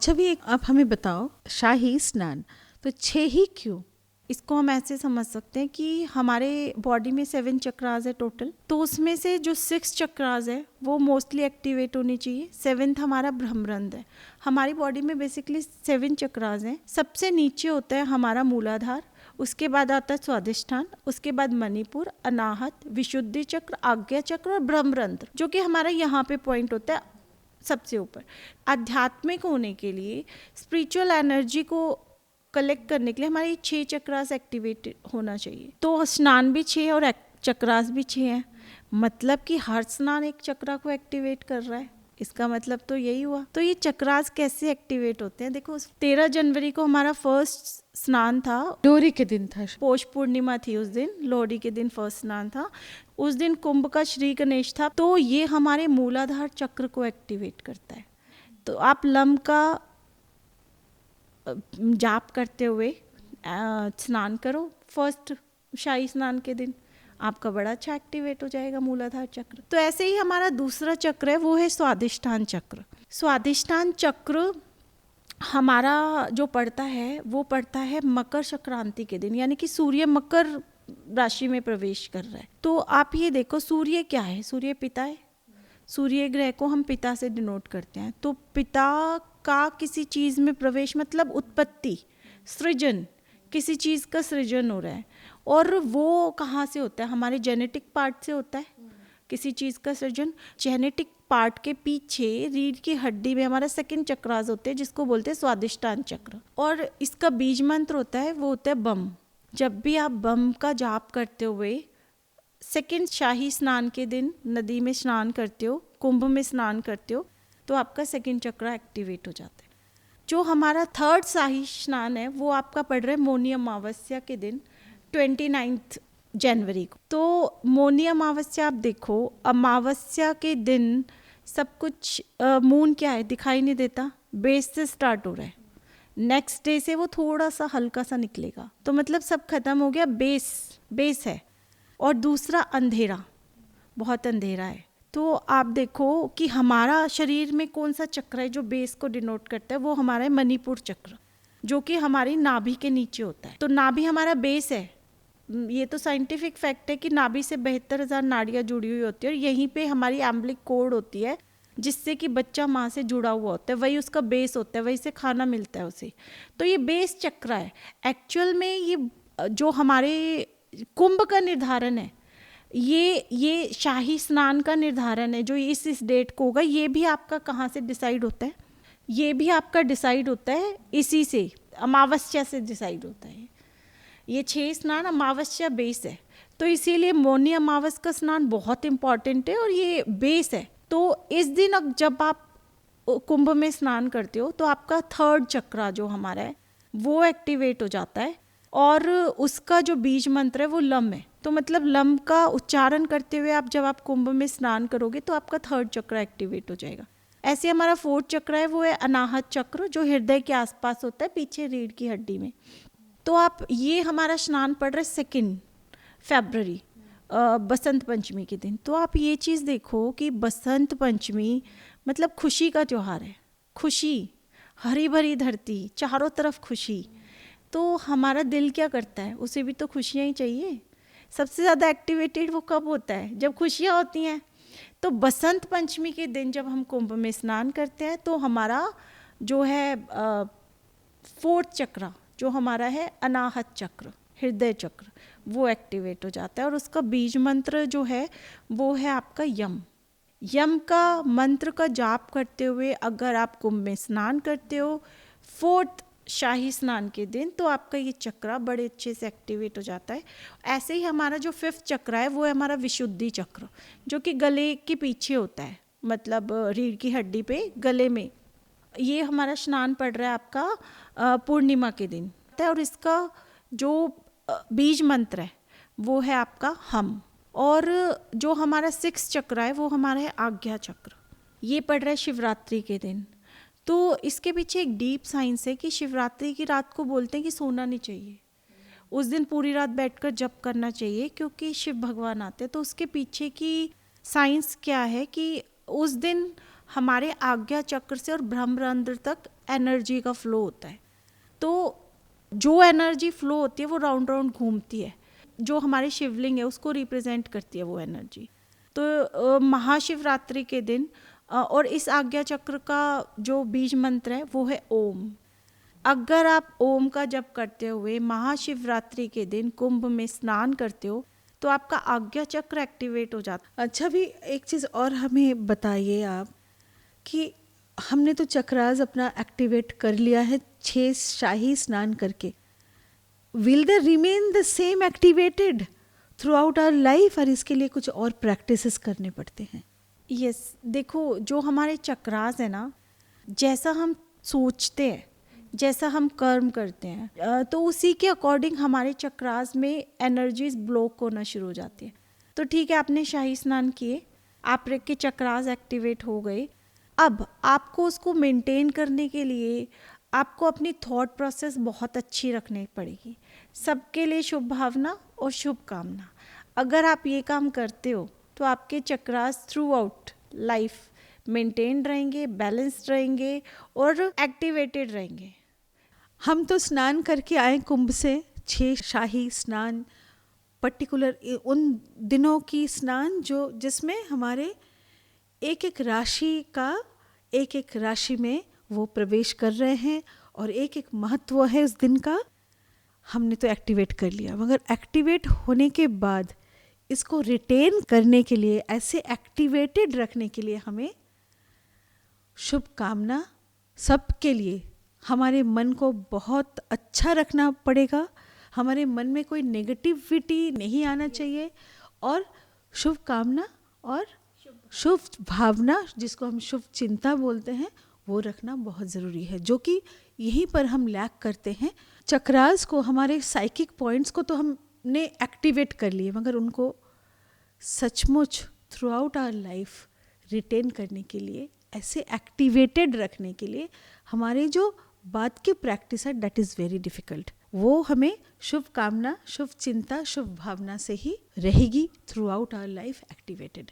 छवि आप हमें बताओ, शाही स्नान तो 6 ही क्यों? इसको हम ऐसे समझ सकते हैं कि हमारे बॉडी में 7 चक्रास है टोटल, तो उसमें से जो 6 चक्रास है वो मोस्टली एक्टिवेट होनी चाहिए। 7th हमारा ब्रह्मरंध्र है। हमारी बॉडी में बेसिकली 7 चक्रास हैं। सबसे नीचे होता है हमारा मूलाधार, उसके बाद आता है स्वादिष्ठान, उसके बाद मणिपुर, अनाहत, विशुद्धि चक्र, आज्ञा चक्र और ब्रह्मरंध्र, जो कि हमारा यहाँ पे पॉइंट होता है सबसे ऊपर। आध्यात्मिक होने के लिए, स्पिरिचुअल एनर्जी को कलेक्ट करने के लिए हमारे 6 चक्रास एक्टिवेट होना चाहिए। तो स्नान भी 6 और चक्रास भी 6 है, मतलब कि हर स्नान एक चक्रा को एक्टिवेट कर रहा है। इसका मतलब तो यही हुआ। तो ये चक्रास कैसे एक्टिवेट होते हैं? देखो, 13 जनवरी को हमारा फर्स्ट स्नान था, लोहड़ी के दिन था, पौष पूर्णिमा थी उस दिन, लोहड़ी के दिन फर्स्ट स्नान था। उस दिन कुंभ का श्री गणेश था, तो ये हमारे मूलाधार चक्र को एक्टिवेट करता है। तो आप लम का जाप करते हुए स्नान करो फर्स्ट शाही स्नान के दिन, आपका बड़ा अच्छा एक्टिवेट हो जाएगा मूलाधार चक्र। तो ऐसे ही हमारा दूसरा चक्र है, वो है स्वादिष्ठान चक्र। स्वादिष्ठान चक्र हमारा जो पड़ता है वो पड़ता है मकर संक्रांति के दिन, यानी कि सूर्य मकर राशि में प्रवेश कर रहा है। तो आप ये देखो, सूर्य क्या है? सूर्य पिता है। सूर्य ग्रह को हम पिता से डिनोट करते हैं। तो पिता का किसी चीज में प्रवेश मतलब उत्पत्ति, सृजन, किसी चीज का सृजन हो रहा है। और वो कहाँ से होता है? हमारे जेनेटिक पार्ट से होता है किसी चीज का सृजन। जेनेटिक पार्ट के पीछे रीढ़ की हड्डी में हमारा 2nd चक्रास होते हैं, जिसको बोलते हैं स्वादिष्ठान चक्र। और इसका बीज मंत्र होता है, वो होता है बम। जब भी आप बम का जाप करते हुए 2nd शाही स्नान के दिन नदी में स्नान करते हो, कुंभ में स्नान करते हो, तो आपका 2nd चक्र एक्टिवेट हो जाता है। जो हमारा 3rd शाही स्नान है वो आपका पड़ रहा है मौनी अमावस्या के दिन, 29 जनवरी को। तो मौनी अमावस्या आप देखो, अमावस्या के दिन सब कुछ मून क्या है दिखाई नहीं देता, बेस से स्टार्ट हो रहा है, नेक्स्ट डे से वो थोड़ा सा हल्का सा निकलेगा, तो मतलब सब खत्म हो गया, बेस है। और दूसरा अंधेरा, बहुत अंधेरा है। तो आप देखो कि हमारा शरीर में कौन सा चक्र है जो बेस को डिनोट करता है, वो हमारा है मणिपुर चक्र, जो कि हमारी नाभि के नीचे होता है। तो नाभि हमारा बेस है। ये तो साइंटिफिक फैक्ट है कि नाभि से 72,000 नाड़ियाँ जुड़ी हुई होती है और यहीं पे हमारी एम्बलिक कोड होती है, जिससे कि बच्चा माँ से जुड़ा हुआ होता है, वही उसका बेस होता है, वही से खाना मिलता है उसे। तो ये बेस चक्र है। एक्चुअल में ये जो हमारे कुंभ का निर्धारण है, ये शाही स्नान का निर्धारण है जो इस डेट को होगा। ये भी आपका कहाँ से डिसाइड होता है? ये भी आपका डिसाइड होता है इसी से, अमावस्या से डिसाइड होता है। ये 6 स्नान अमावस्या बेस है, तो इसीलिए मौनी अमावस का स्नान बहुत इंपॉर्टेंट है और ये बेस है। तो इस दिन अब जब आप कुंभ में स्नान करते हो तो आपका 3rd चक्रा जो हमारा है वो एक्टिवेट हो जाता है, और उसका जो बीज मंत्र है वो लम है। तो मतलब लम का उच्चारण करते हुए आप जब आप कुंभ में स्नान करोगे तो आपका 3rd चक्र एक्टिवेट हो जाएगा। ऐसे हमारा 4th चक्र है, वो है अनाहत चक्र, जो हृदय के आसपास होता है, पीछे रीढ़ की हड्डी में। तो आप ये हमारा स्नान पड़ रहा है 2 फरवरी बसंत पंचमी के दिन। तो आप ये चीज़ देखो कि बसंत पंचमी मतलब खुशी का त्यौहार है। खुशी, हरी भरी धरती, चारों तरफ खुशी। तो हमारा दिल क्या करता है? उसे भी तो खुशियाँ ही चाहिए। सबसे ज़्यादा एक्टिवेटेड वो कब होता है? जब खुशियाँ होती हैं। तो बसंत पंचमी के दिन जब हम कुंभ में स्नान करते हैं तो हमारा जो है 4th चक्र, जो हमारा है अनाहत चक्र, हृदय चक्र, वो एक्टिवेट हो जाता है। और उसका बीज मंत्र जो है वो है आपका यम। यम का मंत्र का जाप करते हुए अगर आप कुंभ में स्नान करते हो 4th शाही स्नान के दिन, तो आपका ये चक्र बड़े अच्छे से एक्टिवेट हो जाता है। ऐसे ही हमारा जो 5th चक्र है वो है हमारा विशुद्धि चक्र, जो कि गले के पीछे होता है, मतलब रीढ़ की हड्डी पे गले में। ये हमारा स्नान पड़ रहा है आपका पूर्णिमा के दिन, और इसका जो बीज मंत्र है वो है आपका हम। और जो हमारा 6th चक्र है वो हमारा है आज्ञा चक्र, ये पड़ रहा है शिवरात्रि के दिन। तो इसके पीछे एक डीप साइंस है कि शिवरात्रि की रात को बोलते हैं कि सोना नहीं चाहिए, उस दिन पूरी रात बैठकर जप करना चाहिए, क्योंकि शिव भगवान आते हैं। तो उसके पीछे की साइंस क्या है कि उस दिन हमारे आज्ञा चक्र से और ब्रह्मरंध्र तक एनर्जी का फ्लो होता है। तो जो एनर्जी फ्लो होती है वो राउंड राउंड घूमती है, जो हमारे शिवलिंग है उसको रिप्रेजेंट करती है वो एनर्जी। तो महाशिवरात्रि के दिन और इस आज्ञा चक्र का जो बीज मंत्र है वो है ओम। अगर आप ओम का जप करते हुए महाशिवरात्रि के दिन कुंभ में स्नान करते हो तो आपका आज्ञा चक्र एक्टिवेट हो जाता। अच्छा, भी एक चीज़ और हमें बताइए आप कि हमने तो चक्रास अपना एक्टिवेट कर लिया है 6 शाही स्नान करके, will they remain the same activated throughout our life, और इसके लिए कुछ और प्रैक्टिसेस करने पड़ते हैं? यस, देखो जो हमारे चक्रास है ना, जैसा हम सोचते हैं, जैसा हम कर्म करते हैं, तो उसी के अकॉर्डिंग हमारे चक्रास में एनर्जीज ब्लॉक होना शुरू हो जाती है। तो ठीक है, आपने शाही स्नान किए, आपके चक्रास एक्टिवेट हो गए। अब आपको उसको मेंटेन करने के लिए आपको अपनी थॉट प्रोसेस बहुत अच्छी रखनी पड़ेगी। सबके लिए शुभ भावना और शुभकामना। अगर आप ये काम करते हो तो आपके chakras through out life maintain रहेंगे, बैलेंस्ड रहेंगे और एक्टिवेटेड रहेंगे। हम तो स्नान करके आए कुंभ से, 6 शाही स्नान, पर्टिकुलर उन दिनों की स्नान जो जिसमें हमारे एक एक राशि का एक एक राशि में वो प्रवेश कर रहे हैं और एक एक महत्व है उस दिन का। हमने तो एक्टिवेट कर लिया, मगर एक्टिवेट होने के बाद इसको रिटेन करने के लिए, ऐसे एक्टिवेटेड रखने के लिए हमें शुभकामना सबके लिए, हमारे मन को बहुत अच्छा रखना पड़ेगा। हमारे मन में कोई नेगेटिविटी नहीं आना चाहिए, और शुभकामना और शुभ भावना, जिसको हम शुभ चिंता बोलते हैं, वो रखना बहुत ज़रूरी है, जो कि यहीं पर हम लैक करते हैं। चक्रास को, हमारे साइकिक पॉइंट्स को तो हमने एक्टिवेट कर लिए, मगर उनको सचमुच throughout our life retain करने के लिए, ऐसे एक्टिवेटेड रखने के लिए हमारे जो बात की प्रैक्टिस है, दैट इज़ वेरी डिफ़िकल्ट। वो हमें शुभ कामना, शुभ चिंता, शुभ भावना से ही रहेगी throughout our life activated.